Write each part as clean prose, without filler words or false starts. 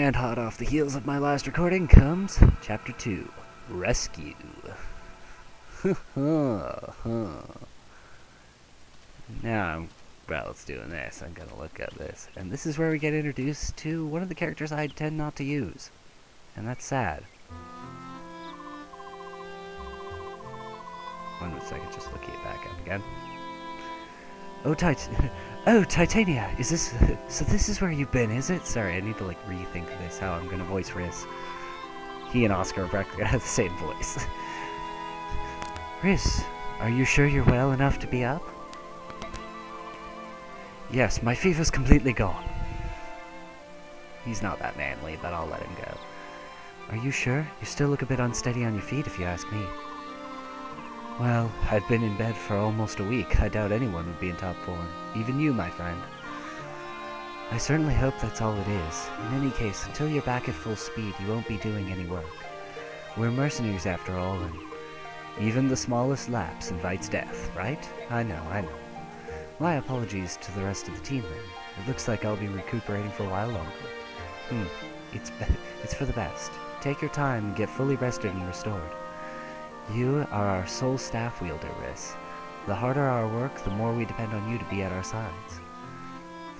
And hot off the heels of my last recording comes Chapter 2, Rescue. Now, well, it's doing this. I'm gonna look at this. And this is where we get introduced to one of the characters I tend not to use. And that's sad. One second, just looking it back up again. Oh, Titania, is this... So this is where you've been, is it? Sorry, I need to, rethink this, how I'm gonna voice Riz. He and Oscar are practically have the same voice. Riz, are you sure you're well enough to be up? Yes, my fever's completely gone. He's not that manly, but I'll let him go. Are you sure? You still look a bit unsteady on your feet, if you ask me. Well, I've been in bed for almost a week. I doubt anyone would be in top form. Even you, my friend. I certainly hope that's all it is. In any case, until you're back at full speed, you won't be doing any work. We're mercenaries after all, and even the smallest lapse invites death, right? I know. My apologies to the rest of the team then. It looks like I'll be recuperating for a while longer. It's for the best. Take your time and get fully rested and restored. You are our sole staff wielder, Riz. The harder our work, the more we depend on you to be at our sides.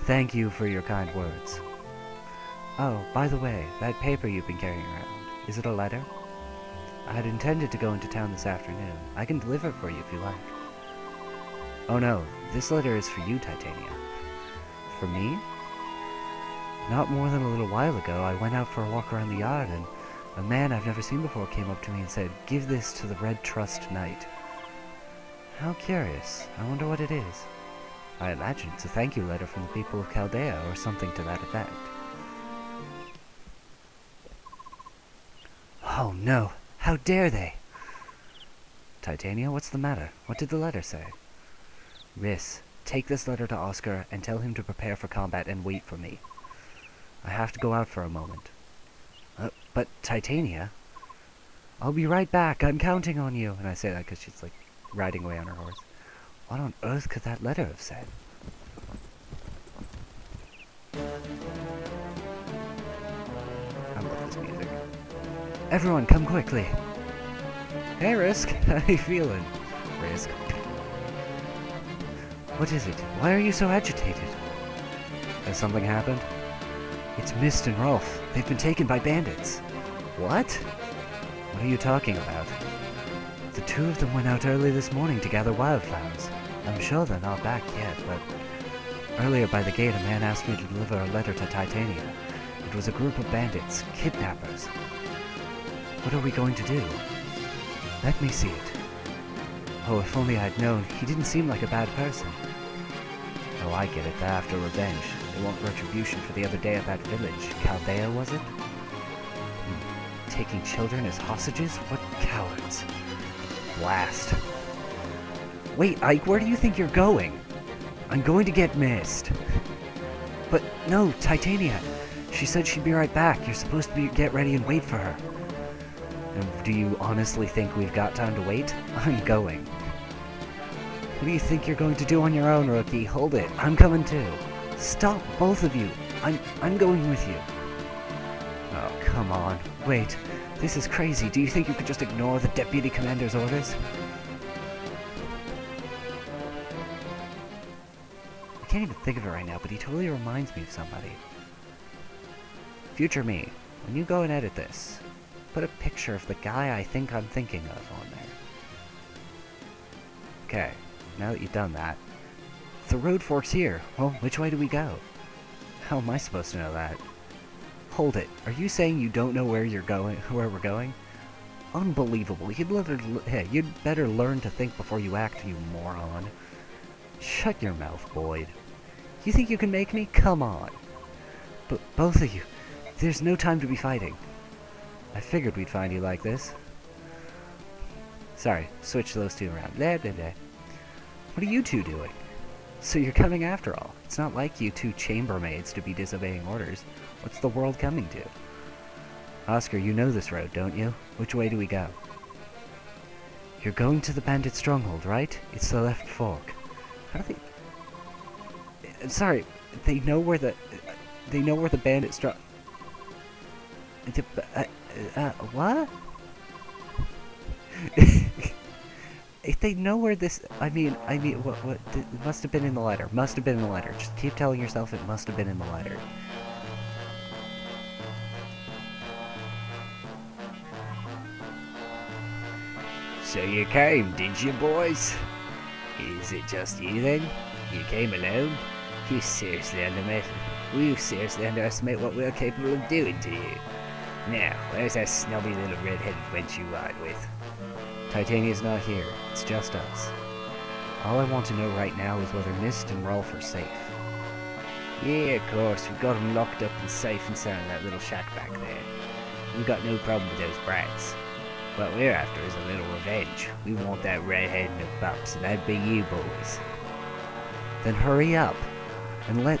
Thank you for your kind words. Oh, by the way, that paper you've been carrying around, is it a letter? I had intended to go into town this afternoon. I can deliver it for you if you like. Oh no, this letter is for you, Titania. For me? Not more than a little while ago, I went out for a walk around the yard and a man I've never seen before came up to me and said, "Give this to the Red Trust Knight." How curious. I wonder what it is. I imagine it's a thank you letter from the people of Chaldea or something to that effect. Oh no! How dare they! Titania, what's the matter? What did the letter say? Riz, take this letter to Oscar and tell him to prepare for combat and wait for me. I have to go out for a moment. But Titania, I'll be right back. I'm counting on you. And I say that because she's riding away on her horse. What on earth could that letter have said? I love this music. Everyone, come quickly. Hey, Risk. How you feeling? Risk. What is it? Why are you so agitated? Has something happened? It's Mist and Rolf. They've been taken by bandits. What? What are you talking about? The two of them went out early this morning to gather wildflowers. I'm sure they're not back yet, but earlier by the gate a man asked me to deliver a letter to Titania. It was a group of bandits, kidnappers. What are we going to do? Let me see it. Oh, if only I'd known. He didn't seem like a bad person. Oh, I get it. They're after revenge. They want retribution for the other day at that village. Chaldea, was it? Taking children as hostages? What cowards. Blast. Wait, Ike, where do you think you're going? I'm going to get Mist. But no, Titania. She said she'd be right back. You're supposed to get ready and wait for her. And do you honestly think we've got time to wait? I'm going. What do you think you're going to do on your own, rookie? Hold it. I'm coming too. Stop, both of you. I'm going with you. Oh, come on. Wait. This is crazy. Do you think you could just ignore the deputy commander's orders? I can't even think of it right now, but he totally reminds me of somebody. Future me, when you go and edit this, put a picture of the guy I think I'm thinking of on there. Okay, now that you've done that, the road forks here. Well, which way do we go? How am I supposed to know that? Hold it. Are you saying you don't know where we're going? Unbelievable. You'd better learn to think before you act, you moron. Shut your mouth, Boyd. You think you can make me? Come on. But both of you, there's no time to be fighting. I figured we'd find you like this. Sorry, switch those two around. Blah, blah, blah. What are you two doing? So you're coming after all. It's not like you two chambermaids to be disobeying orders. What's the world coming to? Oscar, you know this road, don't you? Which way do we go? You're going to the bandit stronghold, right? It's the left fork. How do they... Sorry, they know where the bandit What? If they know where this... I mean, what, it must have been in the letter. Must have been in the letter. Just keep telling yourself it must have been in the letter. So you came, did you, boys? Is it just you then? You came alone? You seriously underestimate what we're capable of doing to you. Now, where's that snobby little red-headed wench you ride with? Titania's not here. It's just us. All I want to know right now is whether Mist and Rolf are safe. Yeah, of course. We've got them locked up and safe inside that little shack back there. We've got no problem with those brats. What we're after is a little revenge. We want that redhead and the pups, and that'd be you boys. Then hurry up. And let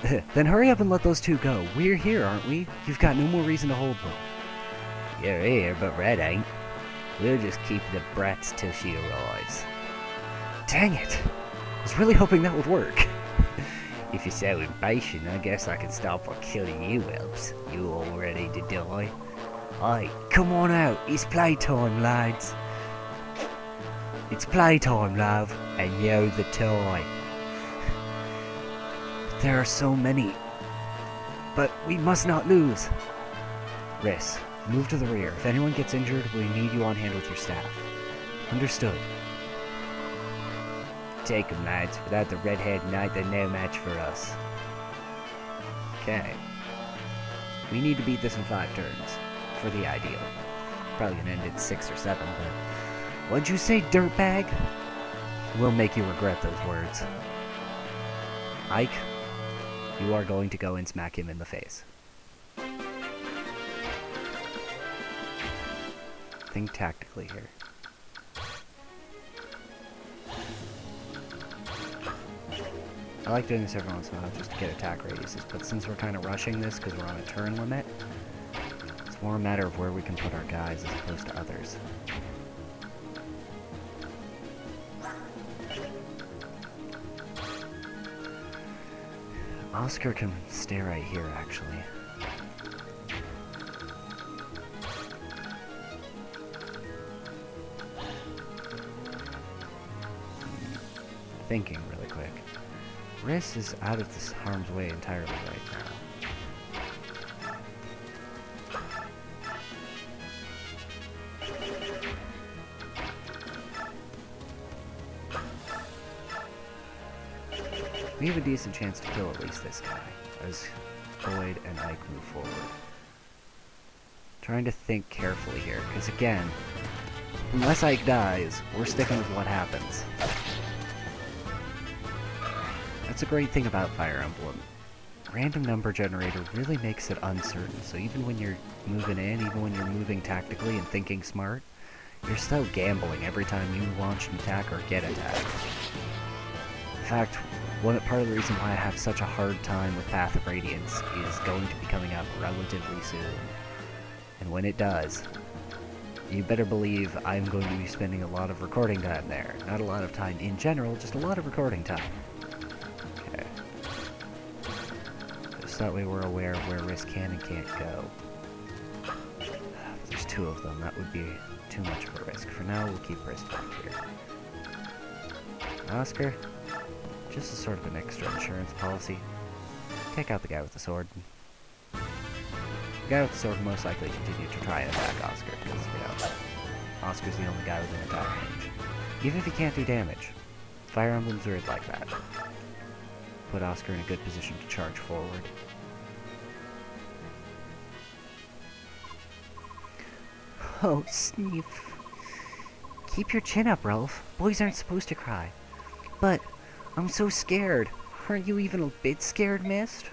those two go. We're here, aren't we? You've got no more reason to hold them. You're here, but Red ain't. We'll just keep the brats till she arrives. Dang it! I was really hoping that would work. If you're so impatient, I guess I can stop for killing you whelps. You all ready to die? Aye, come on out. It's playtime, lads. It's playtime, love, and you're the toy. There are so many, but we must not lose. Riss, move to the rear. If anyone gets injured, we need you on hand with your staff. Understood. Take 'em, lads. Without the redhead knight, they're no match for us. Okay. We need to beat this in 5 turns. For the ideal. Probably gonna end in 6 or 7, but... What'd you say, dirtbag? We'll make you regret those words. Ike, you are going to go and smack him in the face. Think tactically here. I like doing this every once in a while just to get attack radiuses, but since we're kind of rushing this because we're on a turn limit, it's more a matter of where we can put our guys as opposed to others. Oscar can stay right here, actually. Thinking really quick. Riss is out of this harm's way entirely right now. We have a decent chance to kill at least this guy, as Boyd and Ike move forward. Trying to think carefully here, because again, unless Ike dies, we're sticking with what happens. That's a great thing about Fire Emblem. Random number generator really makes it uncertain, so even when you're moving in, even when you're moving tactically and thinking smart, you're still gambling every time you launch an attack or get attacked. In fact, part of the reason why I have such a hard time with Path of Radiance is going to be coming out relatively soon. And when it does, you better believe I'm going to be spending a lot of recording time there. Not a lot of time in general, just a lot of recording time. Okay. Just that way we're aware of where Riss can and can't go. There's 2 of them, that would be too much of a risk. For now, we'll keep Riss back here. Oscar? Just as sort of an extra insurance policy. Take out the guy with the sword. The guy with the sword will most likely continue to try and attack Oscar, because, you know, Oscar's the only guy within attack range. Even if he can't do damage. Fire Emblems are like that. Put Oscar in a good position to charge forward. Oh, Sneef. Keep your chin up, Rolf. Boys aren't supposed to cry. But... I'm so scared. Aren't you even a bit scared, Mist?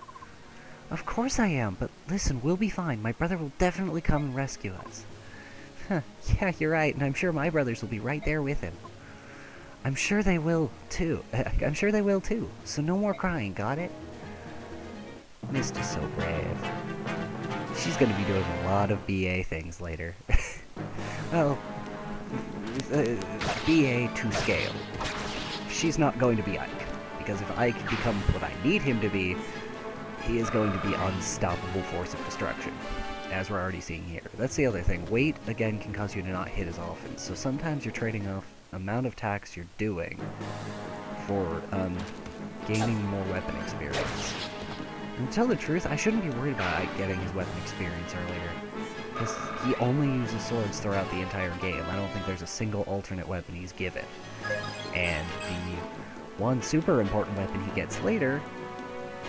Of course I am, but listen, we'll be fine. My brother will definitely come and rescue us. Huh, yeah, you're right, and I'm sure my brothers will be right there with him. I'm sure they will, too. So no more crying, got it? Mist is so brave. She's gonna be doing a lot of BA things later. Well, BA to scale. She's not going to be Ike, because if Ike becomes what I need him to be, he is going to be unstoppable force of destruction. as we're already seeing here. That's the other thing. Weight, again, can cause you to not hit as often, so sometimes you're trading off amount of attacks you're doing for gaining more weapon experience. And to tell the truth, I shouldn't be worried about Ike getting his weapon experience earlier, because he only uses swords throughout the entire game. I don't think there's a single alternate weapon he's given. And the one super important weapon he gets later,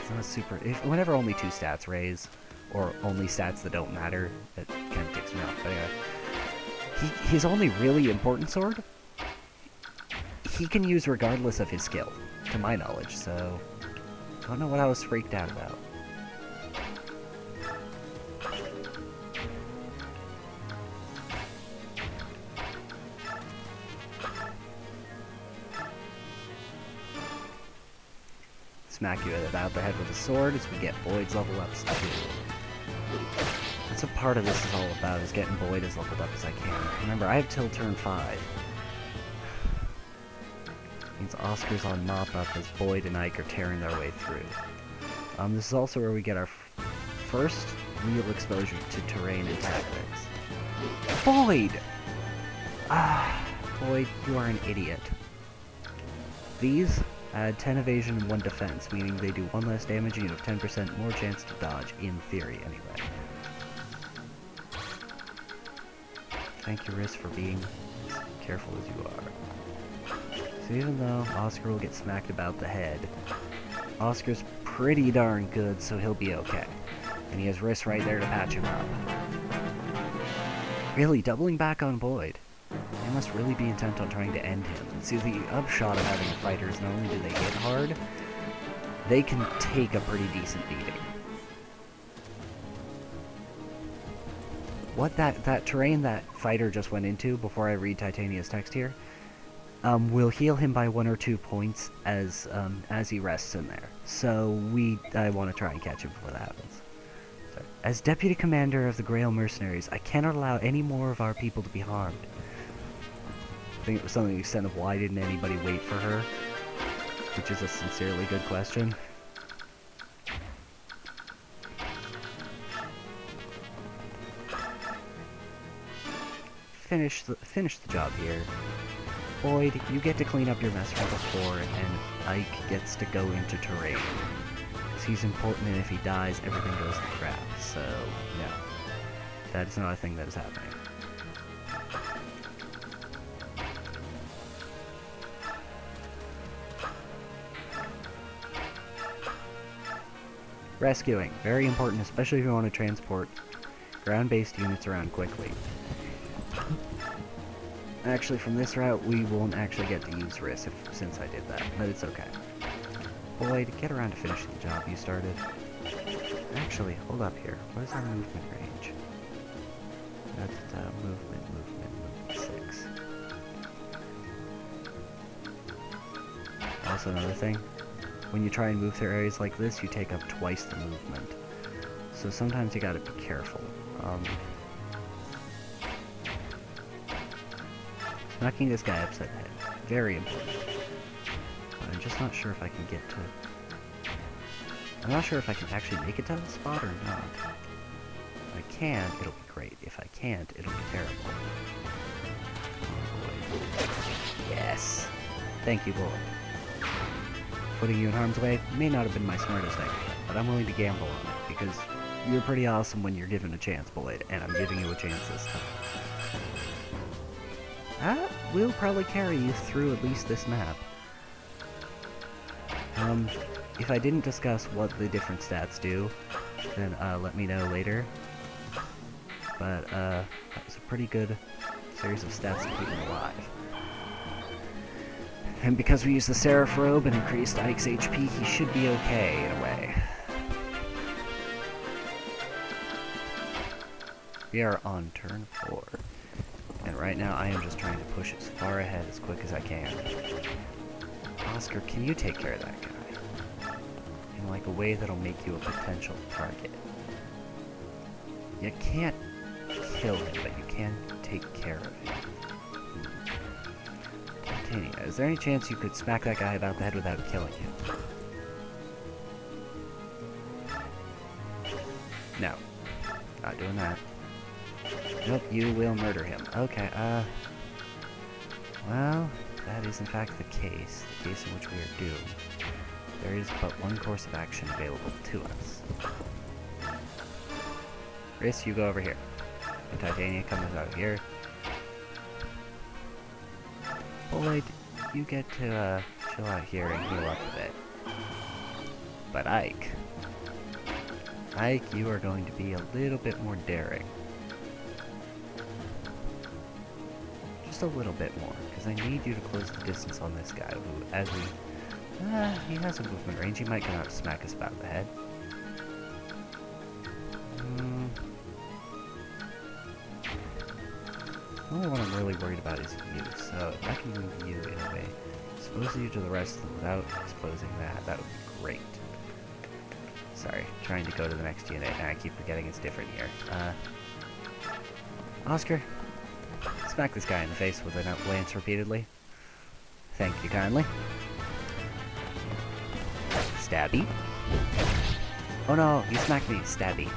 it's not super, whenever only 2 stats raise, or only stats that don't matter, that kind of ticks me off. But anyway, his only really important sword, he can use regardless of his skill, to my knowledge, so I don't know what I was freaked out about. Smack you about the head with a sword as we get Boyd's level ups too. That's what part of this is all about, is getting Boyd as leveled up as I can. Remember, I have till turn 5. Means Oscar's on mop up as Boyd and Ike are tearing their way through. This is also where we get our first real exposure to terrain and tactics. Boyd! Boyd, you are an idiot. These add 10 evasion and 1 defense, meaning they do 1 less damage and you have 10% more chance to dodge, in theory anyway. Thank you, Riss, for being as careful as you are. So even though Oscar will get smacked about the head, Oscar's pretty darn good, so he'll be okay. And he has Riss right there to patch him up. Really, doubling back on Boyd. They must really be intent on trying to end him. See, the upshot of having a fighter is not only do they hit hard, they can take a pretty decent beating. What that terrain that fighter just went into, before I read Titania's text here, will heal him by 1 or 2 points as he rests in there. So I want to try and catch him before that happens. Sorry. As Deputy Commander of the Grail Mercenaries, I cannot allow any more of our people to be harmed. I think it was something to the extent of why didn't anybody wait for her? Which is a sincerely good question. Finish the job here. Boyd, you get to clean up your mess from before, and Ike gets to go into terrain. Because he's important, and if he dies, everything goes to crap. So, no. That is not a thing that is happening. Rescuing. Very important, especially if you want to transport ground-based units around quickly. Actually, from this route, we won't actually get to use Riss since I did that, but it's okay. Boyd, get around to finishing the job you started. Actually, hold up here. What is our movement range? That's movement 6. Also, another thing. When you try and move through areas like this, you take up twice the movement. So sometimes you gotta be careful. Smacking this guy upside the head. Very important. But I'm just not sure if I can get to... I'm not sure if I can actually make it to the spot or not. If I can, it'll be great. If I can't, it'll be terrible. Oh boy. Yes! Thank you, Boyd. Putting you in harm's way may not have been my smartest idea, but I'm willing to gamble on it, because you're pretty awesome when you're given a chance, Boyd, and I'm giving you a chance this time. That will probably carry you through at least this map. If I didn't discuss what the different stats do, then let me know later. But that was a pretty good series of stats to keep him alive. And because we used the Seraph Robe and increased Ike's HP, he should be okay in a way. We are on turn 4. And right now I am just trying to push as far ahead as quick as I can. Oscar, can you take care of that guy? In like a way that'll make you a potential target. You can't kill him, but you can take care of him. Titania, is there any chance you could smack that guy about the head without killing him? No. Not doing that. Nope, you will murder him. Okay, well, that is in fact the case in which we are doomed. There is but one course of action available to us. Chris, you go over here. And Titania comes out here. Boyd, you get to, chill out here and heal up a bit. But Ike, you are going to be a little bit more daring. Just a little bit more, because I need you to close the distance on this guy, who, as we... he has a movement range. He might come out to smack us about the head. The only one I'm really worried about is you, so if I can move you in a way, expose you to the rest of them without exposing that would be great. Sorry, trying to go to the next unit, and I keep forgetting it's different here. Oscar, smack this guy in the face with a lance repeatedly. Thank you kindly. Stabby. Oh no, you smacked me, stabby.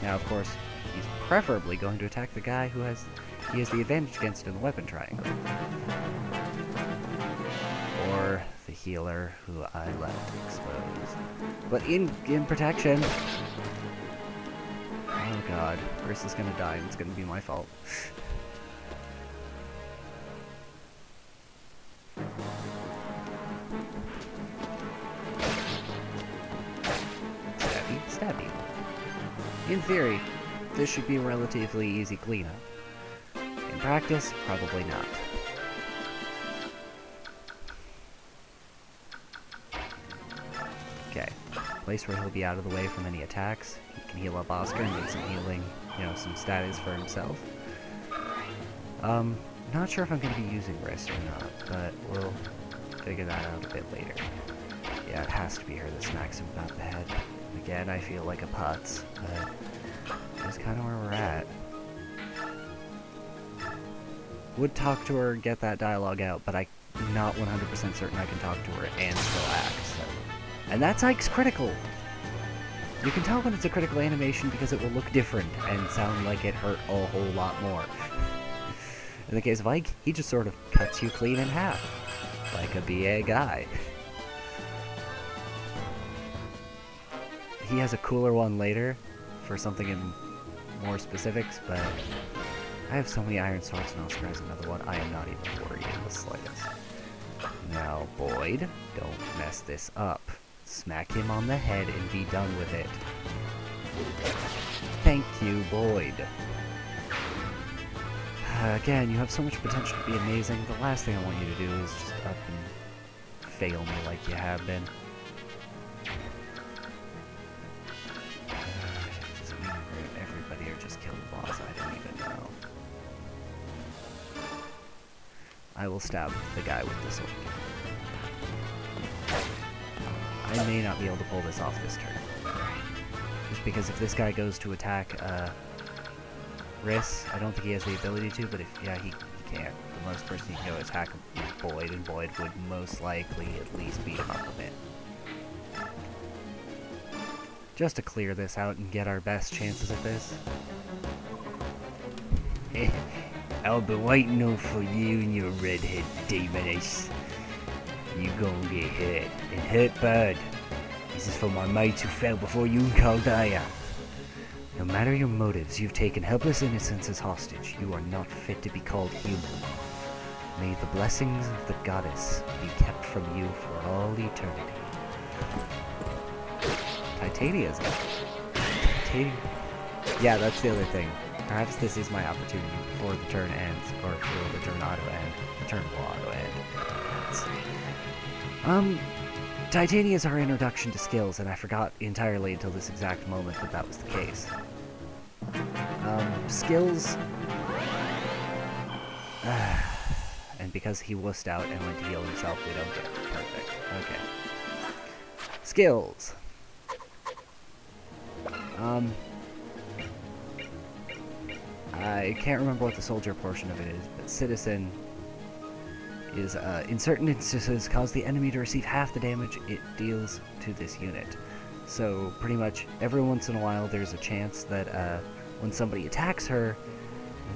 Now, of course, he's preferably going to attack the guy who has the advantage against in the weapon triangle. Or the healer who I left exposed. But in protection. Oh god, Chris is gonna die and it's gonna be my fault. Stabby, stabby. In theory, this should be a relatively easy cleanup. In practice, probably not. Okay, place where he'll be out of the way from any attacks. He can heal up Oscar and get some healing, some status for himself. Not sure if I'm going to be using wrist or not, but we'll figure that out a bit later. Yeah, it has to be her that smacks him about the head. Again, I feel like a putz, but that's kind of where we're at. Would talk to her and get that dialogue out, but I'm not 100% certain I can talk to her and still act, so. And that's Ike's critical! You can tell when it's a critical animation because it will look different and sound like it hurt a whole lot more. In the case of Ike, he just sort of cuts you clean in half, like a BA guy. He has a cooler one later, for something in more specifics, but I have so many iron swords and Oscar has another one, I am not even worried in the slightest. Now, Boyd, don't mess this up. Smack him on the head and be done with it. Thank you, Boyd. Again, you have so much potential to be amazing. The last thing I want you to do is just up and fail me like you have been. Does it mean everybody or just kill the boss? I don't even know. I will stab the guy with the sword. I may not be able to pull this off this turn. Just because if this guy goes to attack, Riss, I don't think he has the ability to, but if, yeah, he can't. The most person he can go attack is Boyd, and Boyd would most likely at least beat him up a bit. Just to clear this out and get our best chances at this. I'll be waiting on for you and your redhead demoness. You gon' get hurt, and hurt bad. This is for my mates who fell before you in Caldea. No matter your motives, you've taken helpless innocents as hostage. You are not fit to be called human. May the blessings of the goddess be kept from you for all eternity. Titania's up. Titania. Yeah, that's the other thing. Perhaps this is my opportunity before the turn ends, or before the turn auto end. The turn will auto end. Titania is our introduction to skills, and I forgot entirely until this exact moment that that was the case. Skills... and because he wussed out and went to heal himself, we don't get it. Perfect. Okay. Skills. I can't remember what the soldier portion of it is, but citizen is, in certain instances, cause the enemy to receive half the damage it deals to this unit. So pretty much every once in a while there's a chance that when somebody attacks her,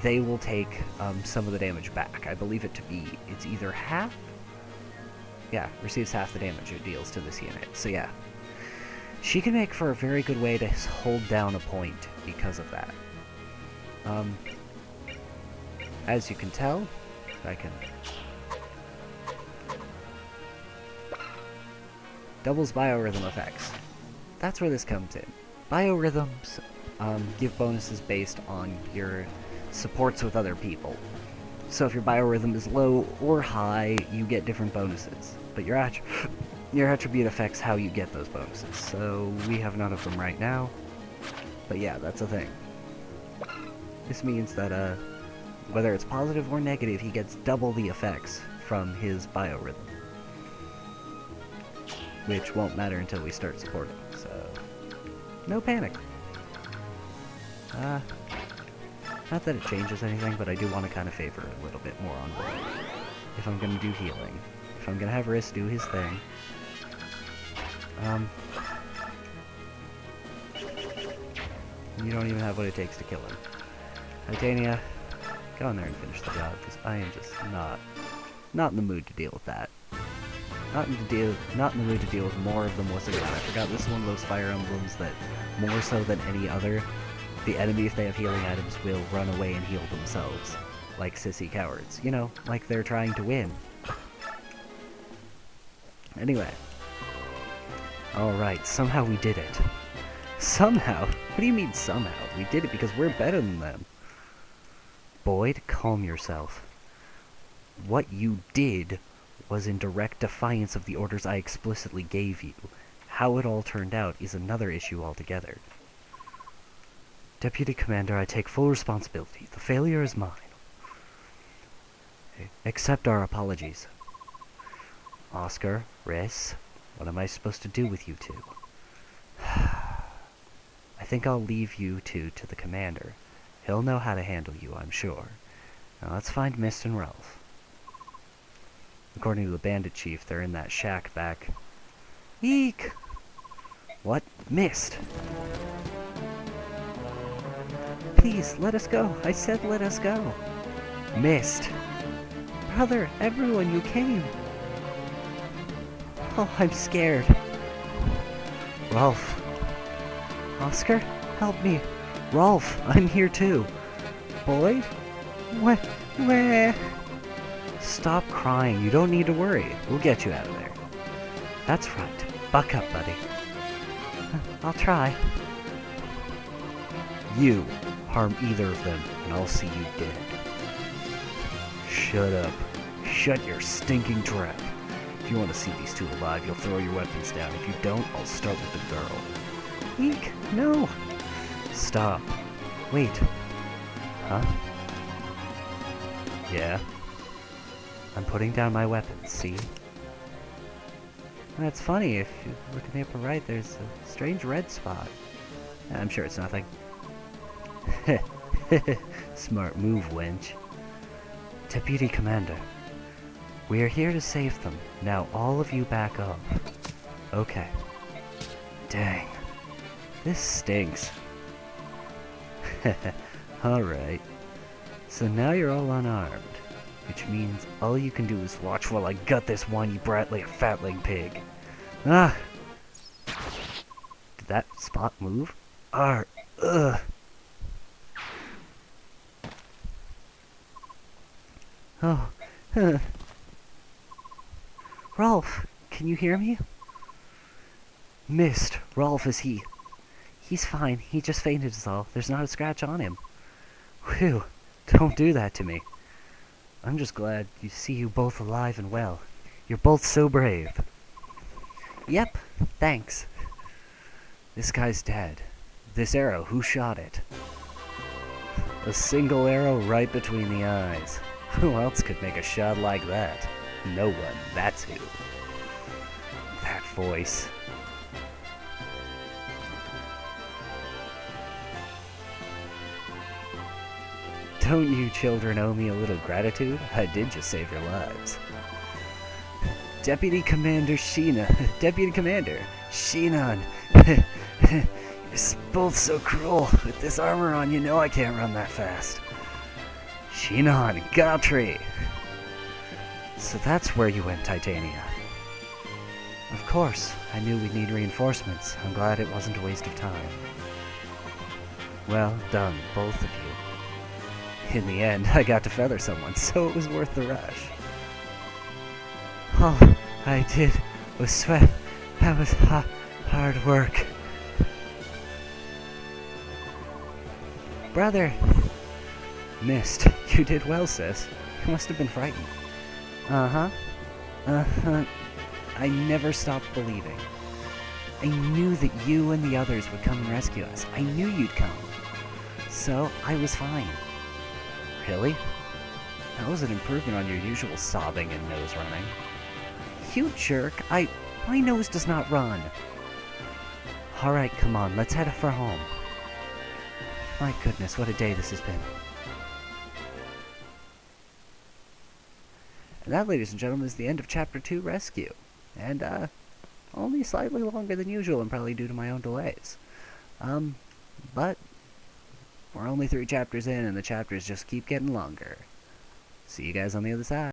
they will take some of the damage back. I believe it to be, it's either half? Yeah, receives half the damage it deals to this unit. So yeah, she can make for a very good way to hold down a point because of that. As you can tell, I can... Doubles biorhythm effects. That's where this comes in. Biorhythms give bonuses based on your supports with other people. So if your biorhythm is low or high, you get different bonuses. But your attribute affects how you get those bonuses. So we have none of them right now. But yeah, that's a thing. This means that whether it's positive or negative, he gets double the effects from his biorhythm. Which won't matter until we start supporting, so... no panic. Not that it changes anything, but I do want to kind of favor a little bit more on board. If I'm going to do healing. If I'm going to have Riss do his thing. You don't even have what it takes to kill him. Titania, go in there and finish the job, because I am just not in the mood to deal with that. Not in the mood to deal with more of them once again. I forgot this is one of those Fire Emblems that, more so than any other, the enemy, if they have healing items, will run away and heal themselves. Like sissy cowards. You know, like they're trying to win. Anyway. Alright, somehow we did it. Somehow? What do you mean somehow? We did it because we're better than them. Boyd, calm yourself. What you did was in direct defiance of the orders I explicitly gave you. How it all turned out is another issue altogether. Deputy Commander, I take full responsibility. The failure is mine. Accept our apologies. Oscar, Riss, what am I supposed to do with you two? I think I'll leave you two to the Commander. He'll know how to handle you, I'm sure. Now let's find Mist and Ralph. According to the Bandit Chief, they're in that shack back. Eek! What? Mist! Please, let us go. I said let us go. Mist! Brother, everyone, you came! Oh, I'm scared. Ralph. Oscar, help me. Rolf, I'm here too. Boyd? Where? Stop crying. You don't need to worry. We'll get you out of there. That's right. Buck up, buddy. I'll try. You harm either of them, and I'll see you dead. Shut up. Shut your stinking trap. If you want to see these two alive, you'll throw your weapons down. If you don't, I'll start with the girl. Eek, no. Stop. Wait. Huh? Yeah? I'm putting down my weapons, see? That's funny, if you look in the upper right, there's a strange red spot. I'm sure it's nothing. Smart move, wench. Deputy Commander, we are here to save them. Now all of you back up. Okay. Dang. This stinks. Alright. So now you're all unarmed. Which means all you can do is watch while I gut this whiny brat like a fatling pig. Ah! Did that spot move? Ugh! Oh. Rolf, can you hear me? Mist, Rolf, is he? He's fine, he just fainted is all. There's not a scratch on him. Whew, don't do that to me. I'm just glad you see you both alive and well. You're both so brave. Yep, thanks. This guy's dead. This arrow, who shot it? A single arrow right between the eyes. Who else could make a shot like that? No one, that's who. That voice. Don't you children owe me a little gratitude? I did just save your lives. Deputy Commander Sheena. Deputy Commander Sheenan. You're both so cruel. With this armor on, you know I can't run that fast. Shinon, Gatri! So that's where you went, Titania. Of course, I knew we'd need reinforcements. I'm glad it wasn't a waste of time. Well done, both of you. In the end, I got to feather someone, so it was worth the rush. All I did was sweat. That was hard work. Brother! Missed. You did well, sis. You must have been frightened. Uh-huh. Uh-huh. I never stopped believing. I knew that you and the others would come and rescue us. I knew you'd come. So, I was fine. Really? That was an improvement on your usual sobbing and nose running. You jerk. My nose does not run. Alright, come on. Let's head for home. My goodness, what a day this has been. And that, ladies and gentlemen, is the end of Chapter 2, Rescue. And, only slightly longer than usual, and probably due to my own delays. But we're only 3 chapters in, and the chapters just keep getting longer. See you guys on the other side.